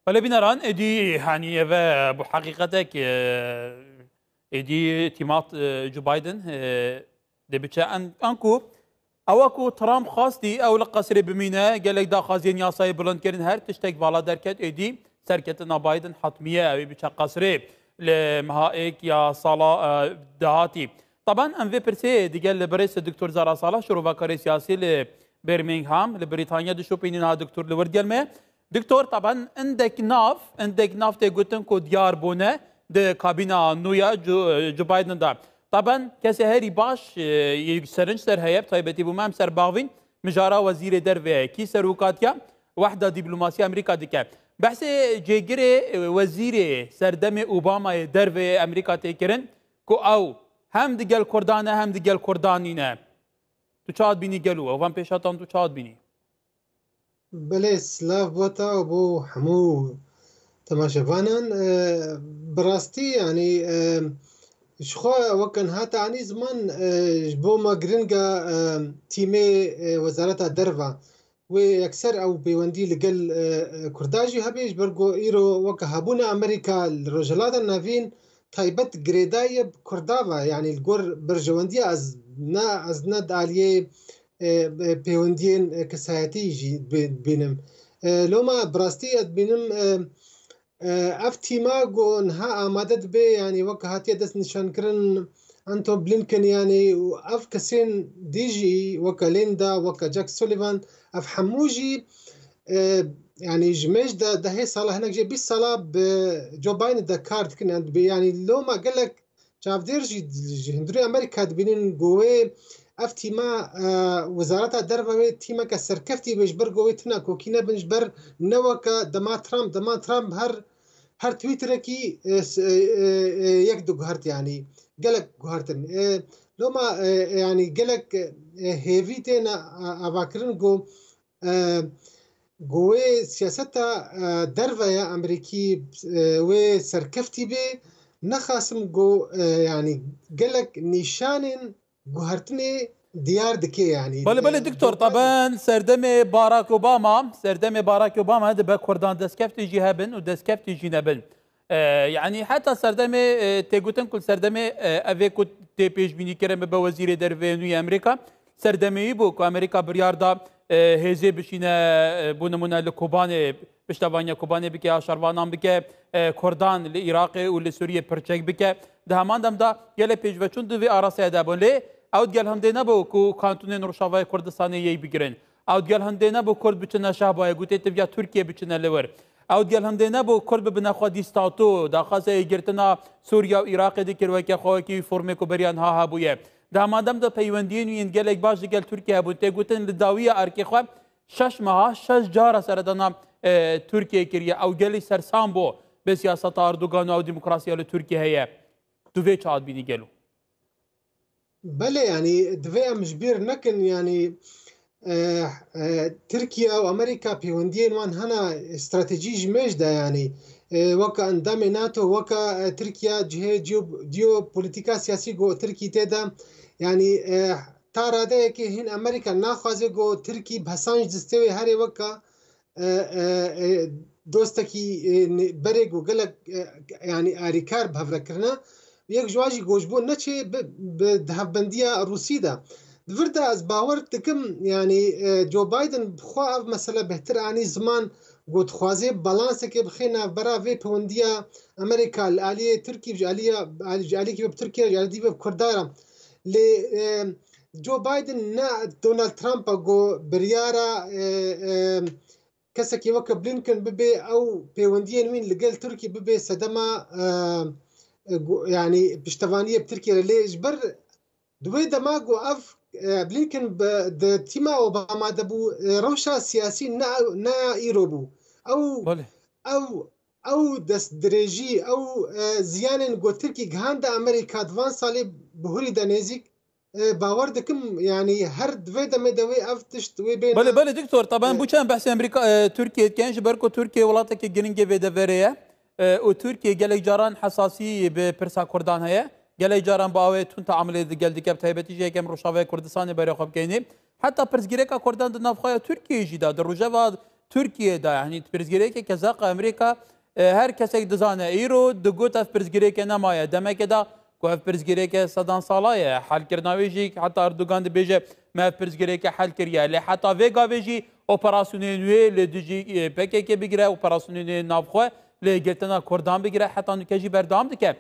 ولی بینران ادی هنیه و بحقیقتك ادی تیمات جو بايدن دبچه انکو اوکو ترامپ خواستی او لقصری بمینه گلک دا خازین یاسای بلند کردن هر تشتک بالا درکت ادی سرکتنا بايدن حتمیه اوی بچه قصری لمهائك يا صلاة دهاتي طبعا ام في برسي ديجال برئيس الدكتور زارا صالح شروع كاري سياسي لبرمنغهام لبريطانيا دشو بيننا دكتور لورديال ما دكتور طبعا عندك ناف تقولن كو ديار بونه د كابينه نويا جو بايدن دا طبعا كسي هاري باش يسرنج سر هيب طيبتي بومام سر باغوين مجارا وزير درفي كي سروكاتيا وحده دبلوماسيه امريكا ديكا بحث جيجري وزير سردم اوباما درفي امريكا تيكرن كو او هم ديگل كردانه هم ديگل كردانينه تو چاد بینی گلو او هم پیشاتان تو چاد بینی بله سلاف بوتا و بو همو تماشفانان براستی يعني شخوا وكان هاتا عني زمان بو ما جرينجا تيمي وزارة الدرفة ويكسر او بيوندي لقل كرداجي هبيش برقو ايرو وكا هابونا امريكا الرجلات النافين تايبت جريدايب كردافا يعني الجور برجواندي از ند عليه بيوندين كسايتي جي بينم لوما براستي بينم افتي ماغو نها امادت بي يعني وكا هاتي دس نشان كرن انتو بلينكن يعني واف كسين ديجي وكا ليندا وكا جاك سوليفان اف حموجي يعني جميش ده هي صلاة هناك جي بيس صلاة بجو باين دا كارد كن يعني لو ما قال لك شاف ديرجي هندري امريكا بينين جوي افتي ما وزارة الدربة تيما كسر كفتي بجبر جوي تنا كوكينا بنجبر نوكا دما ترامب هر تويتر كي يكدو جهرت يعني قالك جهرتن لو ما يعني قالك هيفيتنا افاكرن جو گوه سیاستا درفه امریکی و سرکفتی به نخاسم گو يعني قالك نشان گوهرتني ديار دكي يعني بله دكتور طبعا سردم باراك اوباما هذا بكردان دسكفتي جهابن ودسكفتي جنبن يعني حتى سردم تيغوتن كل سردم افيكو تي بيش بيني كرم بوزير درفينوي امريكا سردمي بو كو امريكا برياردا هزي بشينا بونمونا لكوباني بشتوانيا كوباني بكي شروانان بكي كردان لعراق ولسوريا برچك بكي ده همان دم دا يلي بيج وچون دوي آراسي دابون لي اوت گل هنده نبو کو کانتون روشاوای کردستانی یی بگیرن اوت گل هنده نبو کرد بچنا شهبای گوته تبیا ترکیه بچنا لور اوت گل هنده نبو کرد بنا خودی ستاتو داخازه گرتنا سوریا و عراق دکر وکی خو کی فرمه کو بریان ها بویه ده مادام ده پیوندین وین گلک باش گل ترکیه بو ته گوتن لداویه ارکی خو شش ماه شش جار سردنا ترکیه کریه او گلی سرسام بو به سیاست اردوغان او دموکراسی ال ترکیه هي دوی چاد بینی گلو بله يعني دفاع مجبير نكن يعني تركيا وامريكا بيوندين وان هنا استراتيجي مجدا يعني وكا اندام ناتو وكا تركيا جيو بوليتيكا سياسي جو تركي تيدا يعني تارا ده كي هن امريكا ناخذ جو تركي بحسانج دستوي هاري وكا دوستكي بريغو قالك يعني اريكار بهفركرنا یک جواجی گوشبون نچه به دهبندیا روسی ده دورده از باور تکم یعنی جو بايدن بخوا مثلا بهتر انی زمان گوت خوازه بالانس که بخینا برا وی پوندیا امریکا الالیه ترکی جالیه که بترکیه جالی به کردارم ل جو بايدن نه دونالد ترامپ گو بریارا کسی که وک بلینکن ببی او پیوندین وین لگل ترکی ببی صدما يعني بشتفانية بتركيا ليش بر دوي دماغو اف بلينكن تيما اوباما دبو روشا سياسي نا ايروبو او دس دريجي او زيانن جو تركي جهاندا امريكا دوان صالي بهوري دانيزيك باور دكم يعني هر دوي دمدوي افتش دوي بين بله دكتور طبعا بو كان بحث امريكا تركيا كانش بركو تركيا ولاتك جرينجي فيدافيريا و تركيا قال جاران حساسيه ببرسا كردان هي قال جاران باوي تون تعامل قال ديك بتايبتي جاي كم روشاوي كردستان بري خب كايني حتى برزگيركا كردان نافخايا تركيا جدا دروجا ترکیه دا یعنی پرزگیری که کزاق امریکا هر کسی دزانه ایرو دگوت اف پرزگیری که نمایه دمه دا که اف پرزگیری که صدان سالایه حل کرناوی جی حتی اردوگان دی بیجه ما اف پرزگیری که حل کریه لی حتی ویگا بیجی اپراسیونی نوی لی دیجی پکی که بگیره اپراسیونی نافخواه لی گلتنا کردان بگیره حتی نکجی بردام دکه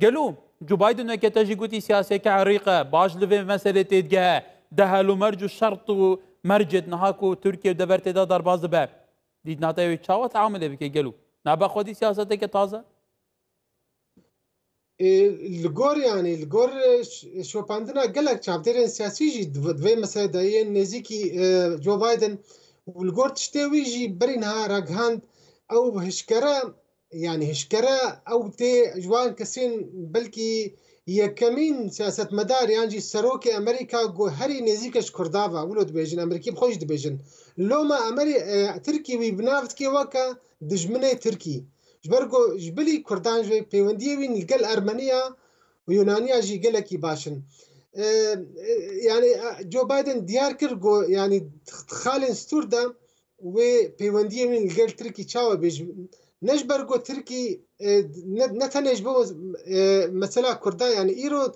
گلو جو بايدن كتجي قوتي سياسة كعريقة باج لفي مسألة تيدجها دهلو مرجو شرط مرجد نهاكو تركيا ودبرت دا درباز باب دي ناتاوي تشاوة تعامل بك قالوا نابا خودي سياستك تازة الجور يعني الجور شو عندنا قال لك شابترين سياسي جي دوي مسألة داين نزيكي جو بايدن والجور تشتوي جي برينها راجهاند او هشكرا يعني هشكرا او تي جوان كسين بلكي يكمين سياسة مدار يعني سروكي امريكا جو هري نزيكش كردافا ولد بيجن امريكي بخوش دبيجن لوما تركي ويبنافت كي وكا دجمني تركي جبرجو جبلي كردان جوي بيوندي وين القل ارمنيا ويونانيا جي قلكي باشن يعني جو بايدن ديار كرجو يعني خالن ستوردا وبيوندي وين القل تركي تشاو بيج نجبرجو تركي نتنج بو مثلا كردا يعني ايرو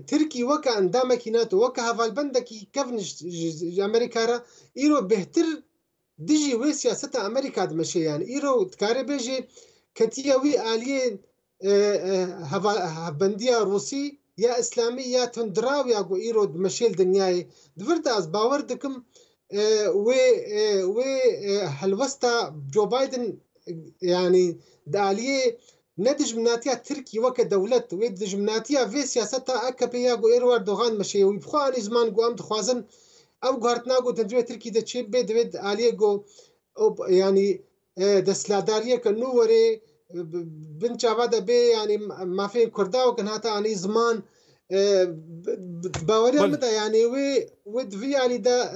تركي وكا اندام كيناتو وكا هفال بندكي كفنش امريكا را ايرو بهتر ديجي وي سياسة امريكا دمشي يعني ايرو تكاري بيجي كتيا وي اليه بندية روسي يا اسلامي يا تندراوي يا ايرو دمشي الدنياي دفرد از باور دكم و هلوستا جو بايدن يعني داليه ندج مناتيا تركي وكا دولة ويدج مناتيا في سياستها اكبيا جو ايرو اردوغان مشي ويبخواني زمان جو ام دخوازن او گهارتنا گو تنجوه ترکی ده چه بید وید آلیه گو يعني دستلاداریه که نووره بنچاوا ده بی يعني ما فين كردا وكان هاتا يعني زمان باوري مدى يعني ود في يعني ده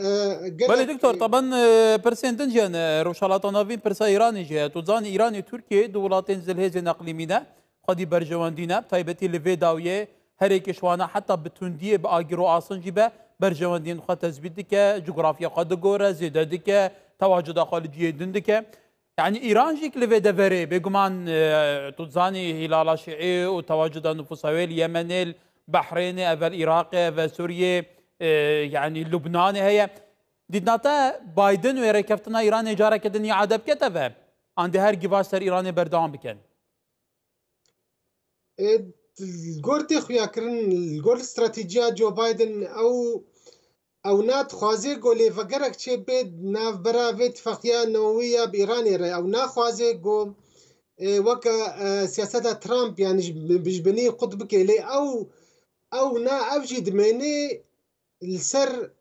بله دكتور طبعا برسين دنجان روشالاتا نافين برسا ايراني جهة توزان ايراني تركيا دولاتين زلهيز نقليمينه قدي برجواندينه بتايبتي لفي داويه هريك شوانا حتى بتونديه باقرو آسن جيبه برجواندين خط تثبيت دكه جغرافيا قد جورا زياده دكه تواجد خارجيه دندكه يعني ايران جيك لفي دفري بيجمان توزاني هلال شيعي وتواجد نفوسوي اليمن البحرين اول العراق اول سوريا يعني لبنان هي ديدناتا بايدن ويركفتنا ايران اجاره كدنيا عدب كتفه عند هر جباستر ايراني بردام بكن الجورتي خويا كرن الجور استراتيجية جو بايدن او نات خوازي جو لي فقرك تشي بيد ناف برا في اتفاقية نووية بإيراني رأي او نا خوازي جو وكا سياسة ترامب يعني بجبني قطب كيلي او نا افجي دميني السر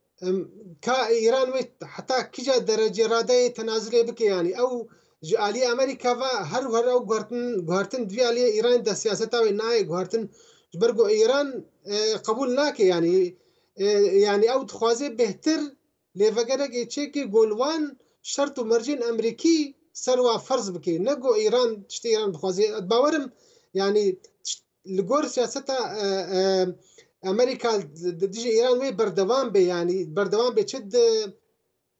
كا ايران ويت حتى كجا درجة رادية تنازلي بك يعني او آلی امریکا و هر او گوهرتن دوی آلی ایران دا سیاستا و نای گوهرتن برگو ایران قبول ناکه يعني او تخوازه بهتر لیفگره چه که گولوان شرط و مرجین امریکی سروا فرض بکی نگو ایران تشتی ایران بخوازه باورم يعني لگور سیاستا امریکا دیجی ایران وی بردوان به يعني بردوان به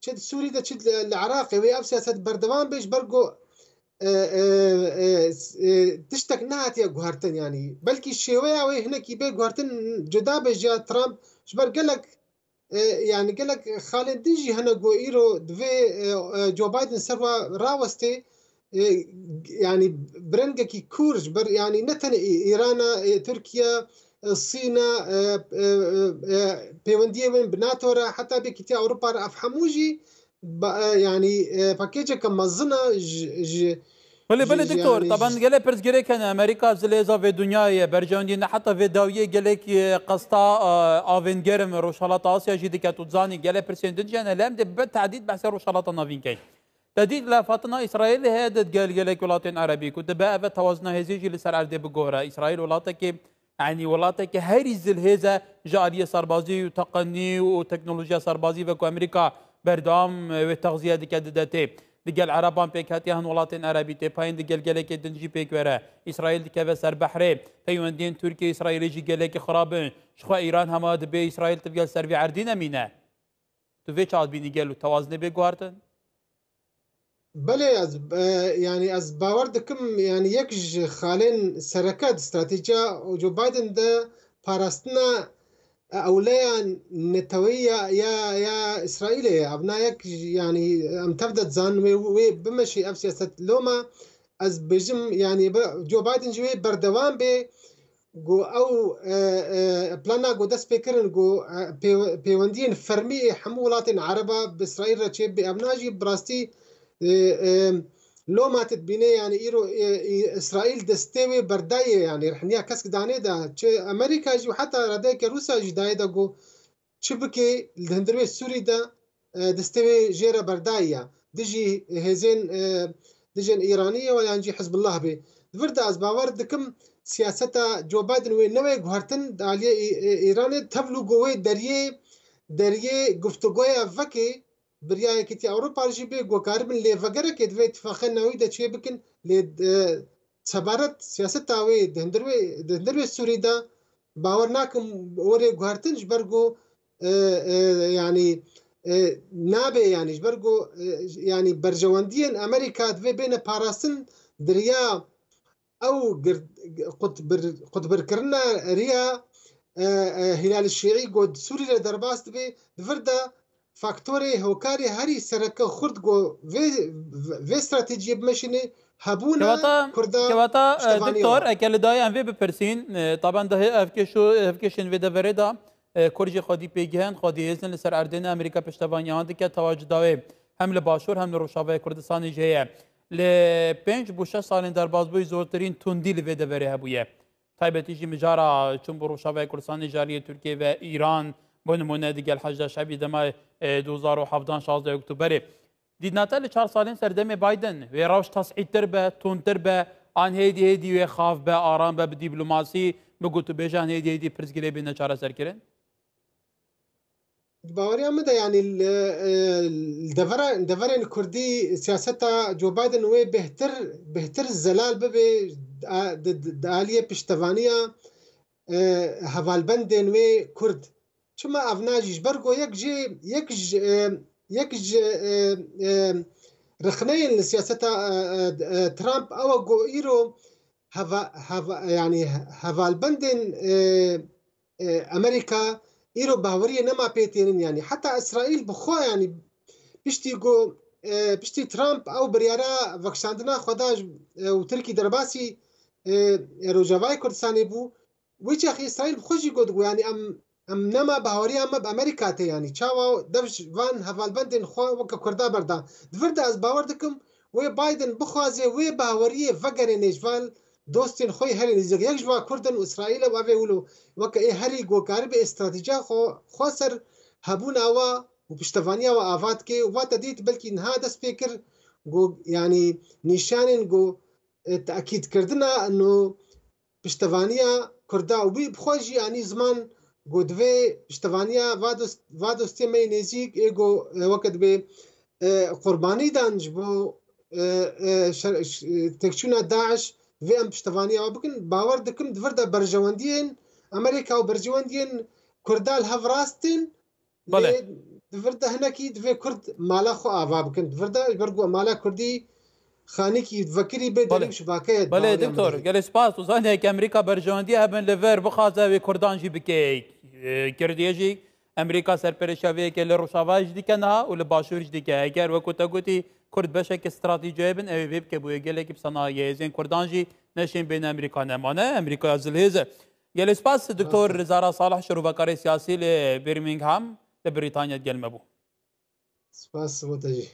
چد سوري ده چد العراق وي اف سياسه بردوان بيش برجو تشتك نهات يا جوهرتن يعني بلكي الشيويه وي هنا كي بي جوهرتن جدا بجا ترامب شبر قالك يعني قالك خالد ديجي هنا جو ايرو دفي جو بايدن سروا راوستي يعني برنجا كي كورج بر يعني نتن ايران تركيا الصين بيونديه من بناتورا حتى بكتيا اوروبا افهموجي يعني باكيجا كمزنا بله دكتور يعني طبعا قال برزجري كان امريكا زليزا في الدنيا برجوندين حتى في داويه قال لك قسطا افنجرم روشالات اسيا جدي كتوزاني قال برسندنج انا لام بالتعديد بحث روشالات نافين كاين تديد لفتنا اسرائيل هادت قال لك ولايتين عربي كنت بقى توازنها هزيجي لسر عرض بجوهره اسرائيل ولاتك يعني ولاتك هاري الزلهزه جاريه سربازي وتقني وتكنولوجيا سربازي وكو امريكا بردام وتغذيه دكدتي دقال عربان بيك هاتيهن ولاتين عربي تي باين دقال قالك دنجي بيك ورا اسرائيل دكا سر بحري بيوندين تركيا اسرائيل يجي قالك خرابن شخو ايران هما دبي اسرائيل تبقى سر في عردين مينا تو في تشاد بيني قالوا توازن بيك وارتن بله يعني از باور دکم يعني یکج خالين سرکت استراتیجیا جو بايدن ده پاراستنا أوليا نتوية يا إسرائيل أبنائك يعني أم تبدأ زان بمشي أف سياسة لوما از بجم يعني جو بايدن جوي بردوان بي جو أو بلانا جو دس بكرن جو بيوندين فرمي حمولات عربة بإسرائيل رتشيب بأبناجي براستي لو ما تتبيني يعني إيرو إسرائيل دستوي برداية يعني رحنيا كسك داني دا أمريكا جو حتى ردايك روسيا جداية دا جو شبكي الهندروي السوري دا دستوي جيرا برداية دجي هزين دجن إيرانية ولا ينجي حزب الله بي فردا از باور دكم سياستا جو بايدن وي نوي غهرتن داليه إيران تبلو جوي دريه گفتگويا فكي برياي كتي أوروبا جيبي غوكاربن لي فقرة كدوي اتفاقن نوي دا چه بكن لي تبارت سياستا وي دهندروي السوري دا باور ناكم وري غهرتن جبرغو يعني نابه يعني جبرغو يعني برجواندين أمريكا دوي بين باراستن دريا او قطبر كرنا ريا هلال الشيعي قد سوريا درباست بي دفردا فاكتوري هوكاري هاري سركه خرد جو في استراتيجيه بمشيني هبونا كواتا دكتور اكل داي ام في ببرسين طبعا ده افكيشن في دفردا كورجي خودي بيجهن خودي هزن لسر اردن امريكا پشتوانيان دك تواجد داوي هم لباشور هم لروشاوي كردستان جيه ل 5 بو 6 سالên derbasbûyî zortirîn tundî li vê deverê hebûye. Taybetî jî mijara çûn bi Rûşavayê Kurdistanê jariyê Tirkiye ve İran bo nimûne digel hejda şebî dema 2017 Oktoberê. Dîtnate li 4 salên serdemê Biden wê rewş tesîtir be, tundtir be, an hêdî hêdî wê xav be, aram be bi dîplomasî bi gotûbêjan hêdî hêdî pirsgirê bêne çareserkirin? باوري أمدا يعني الدفرين الكردي سياستا جو بايدن وي بهتر الزلال ببي دالية بشتفانية هفالبندن وي كرد شما أفناجي جبرغو يكج رخنين لسياستا ترامب أو جو إيرو يعني هفالبندن أمريكا إيرو باورية نما بيتين يعني حتى إسرائيل بخوا يعني بشتي ترامب أو بريارا وكشاندنا خداج وتركي درباسي روجافاي كردستاني بو ويجي أخي إسرائيل بخوجي قد يعني أم نما باورية أما بأمريكا تي يعني تشاوا دفش فان هفالبندن خوا وكا كردا بردا دفردا از باور دكم وي بايدن بخوازي وي باورية فقري نيجفال دوستين خوي هري نزيق يكجوا كردن وإسرائيل وابي ولو وكا إيه هري جو كارب استراتيجيا خسر هبون أوا وبشتفانيا وآفات كي وفاتا ديت بلكي نهادا سبيكر جو يعني نشان جو تأكيد كردنا إنه بشتفانيا كردا وبي بخوجي يعني زمان جو دوي بشتفانيا فادوستي مي نزيق إيجو وقت بي قرباني دانج بو تكشونا داعش في ام پشتوانیه و بکن باور دکم دفردا برجواندین امریکا و برجواندین کردال هفراستین بله دفردا هنکی دفه کرد مالا خو آوا بکن دفردا برگو مالا کردی خانی کی فکری به دلیل شبکه بله دکتور گل سپاس و زانه که امریکا برجواندیه هبن لور بخوازه و کردان جی بکی کردیه جی امریکا سرپرشاوی که لروشاواج دیکنه و لباشورج دیکه اگر وکوتا گوتی کرد بشک استراتیجی بن اوی ویب که بوی گله که صنایع زین کردان جی نشین بین امریکا نمانه امریکا زلهزه گل سپاس دکتور زارا صالح شروع سیاسی ل برمنگهام لبریتانیا گل مبو سپاس متجی